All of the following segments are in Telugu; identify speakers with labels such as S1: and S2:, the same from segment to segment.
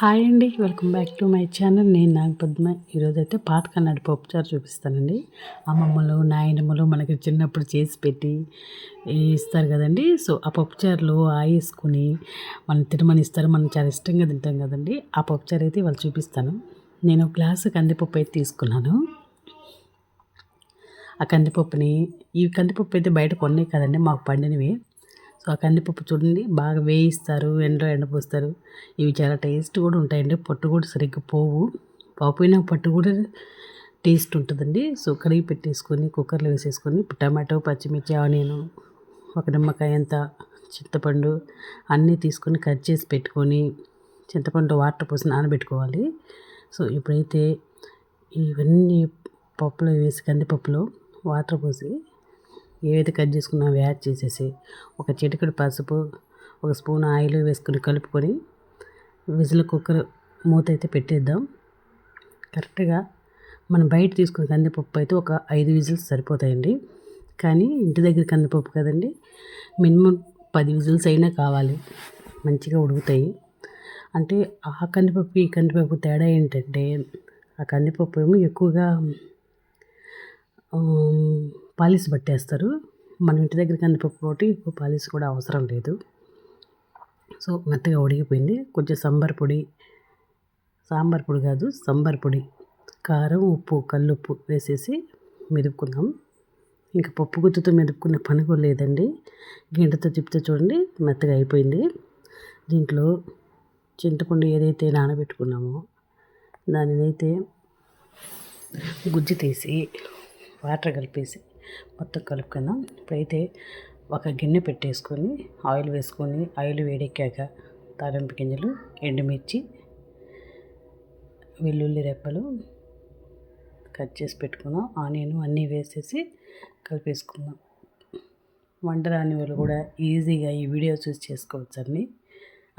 S1: హాయ్ అండి, welcome back to my channel. నేను నాగపద్మ. ఈరోజైతే పాత కన్నడ పప్పుచారు చూపిస్తానండి. అమ్మమ్మలు నాయనమ్మలు మనకి చిన్నప్పుడు చేసి పెట్టి ఇస్తారు కదండి. సో ఆ పప్పుచారులో ఆయేసుకుని మనం తినమని ఇస్తారు. మనం చాలా ఇష్టంగా తింటాం కదండి. ఆ పప్పుచారు అయితే వాళ్ళు చూపిస్తాను. నేను గ్లాసు కందిపప్పు అయితే తీసుకున్నాను. ఆ కందిపప్పుని, ఈ కందిపప్పు అయితే బయట కొన్నే కదండి, మాకు పండినవి. సో ఆ కందిపప్పు చూడండి, బాగా వేయిస్తారు, ఎండపోస్తారు. ఇవి చాలా టేస్ట్ కూడా ఉంటాయండి. పొట్టు కూడా సరిగ్గా పోయినా పట్టు కూడా టేస్ట్ ఉంటుందండి. సో కడిగి పెట్టేసుకొని కుక్కర్లో వేసేసుకొని టమాటో, పచ్చిమిర్చి, ఆనియన్, ఒక నిమ్మకాయ అంత, చింతపండు అన్నీ తీసుకొని కట్ చేసి పెట్టుకొని చింతపండు వాటర్ పోసి నానబెట్టుకోవాలి. సో ఇప్పుడైతే ఇవన్నీ పప్పులో వేసి కందిపప్పులో వాటర్ పోసి ఏవైతే కట్ చేసుకున్నా అవి యాడ్ చేసేసి ఒక చిటికెడు పసుపు, ఒక స్పూన్ ఆయిల్ వేసుకొని కలుపుకొని కుక్కర్ మూత అయితే పెట్టేద్దాం. కరెక్ట్గా మనం బయట తీసుకున్న కందిపప్పు అయితే ఒక 5 విజిల్స్ సరిపోతాయండి. కానీ ఇంటి దగ్గర కందిపప్పు కదండి, మినిమం 10 విజిల్స్ అయినా కావాలి, మంచిగా ఉడుకుతాయి. అంటే ఆ కందిపప్పు ఈ కందిపప్పు తేడా ఏంటంటే, ఆ కందిపప్పు ఏమో ఎక్కువగా పాలిష్ పట్టేస్తారు. మన ఇంటి దగ్గర కందిపప్పు ఒకటి ఎక్కువ పాలిష్ కూడా అవసరం లేదు. సో మెత్తగా ఉడికిపోయింది. కొంచెం సాంబార్ పొడి, కారం, ఉప్పు, కల్లుప్పు వేసేసి మెదుపుకుందాం. ఇంకా పప్పు గుత్తితో మెదుపుకునే పని కూడా లేదండి. గింటతో తిప్పితే చూడండి మెత్తగా అయిపోయింది. దీంట్లో చింతపండు ఏదైతే నానబెట్టుకున్నామో దానినైతే గుజ్జు తీసి వాటర్ కలిపేసి మొత్తం కలుపుకుందాం. ఇప్పుడైతే ఒక గిన్నె పెట్టేసుకొని ఆయిల్ వేసుకొని, ఆయిల్ వేడెక్కాక తాలింపు గింజలు, ఎండుమిర్చి, వెల్లుల్లి రెప్పలు కట్ చేసి పెట్టుకుందాం, ఆనియన్ అన్నీ వేసేసి కలిపేసుకుందాం. వంట రాని వాళ్ళు కూడా ఈజీగా ఈ వీడియో చూసి చేసుకోవచ్చు అండి.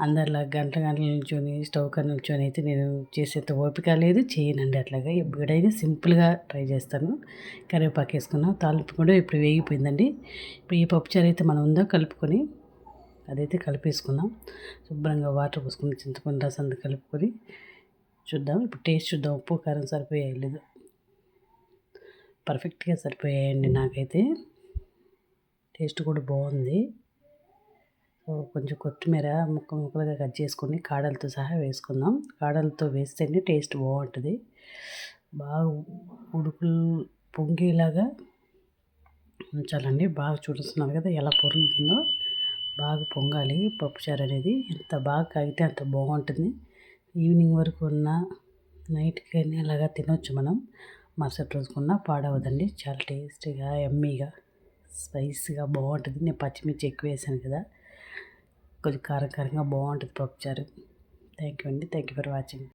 S1: అందరిలా గంటల నుంచొని స్టవ్ కాడ నుంచొని అయితే నేను చేసేంత ఓపిక లేదు, చేయనండి అట్లాగా. ఎప్పుడైనా సింపుల్గా ట్రై చేస్తాను. కరివేపాకు వేసుకున్నాం, తాలింపు కూడా ఇప్పుడు వేగిపోయిందండి. ఇప్పుడు ఈ పప్పుచారు అయితే మనం ఉందో కలుపుకొని అదైతే కలిపేసుకుందాం. శుభ్రంగా వాటర్ పోసుకుని చింతపండు రసం కలుపుకొని చూద్దాం. ఇప్పుడు టేస్ట్ చూద్దాం, ఉప్పు కారం సరిపోయాయి లేదు. పర్ఫెక్ట్గా సరిపోయాయండి. నాకైతే టేస్ట్ కూడా బాగుంది. కొంచెం కొత్తిమీర ముక్కలుగా కట్ చేసుకొని కాడలతో సహా వేసుకుందాం. కాడలతో వేస్తేనే టేస్ట్ బాగుంటుంది. బాగా ఉడుకులు పొంగేలాగా ఉంచాలండి. బాగా చూపిస్తున్నాను కదా ఎలా పొంగుతుందో, బాగా పొంగాలి పప్పుచారు అనేది. ఎంత బాగా కాగితే అంత బాగుంటుంది. ఈవినింగ్ వరకు ఉన్న నైట్కి అయినా అలాగా తినొచ్చు మనం. మరుసటి రోజుకున్నా పాడవదండి. చాలా టేస్టీగా యమ్మీగా స్పైసీగా బాగుంటుంది. నేను పచ్చిమిర్చి ఎక్కువ వేసాను కదా, కొంచెం కారంగా బాగుంటుంది పప్పుచారు. థ్యాంక్ యూ అండి. Thank you for watching.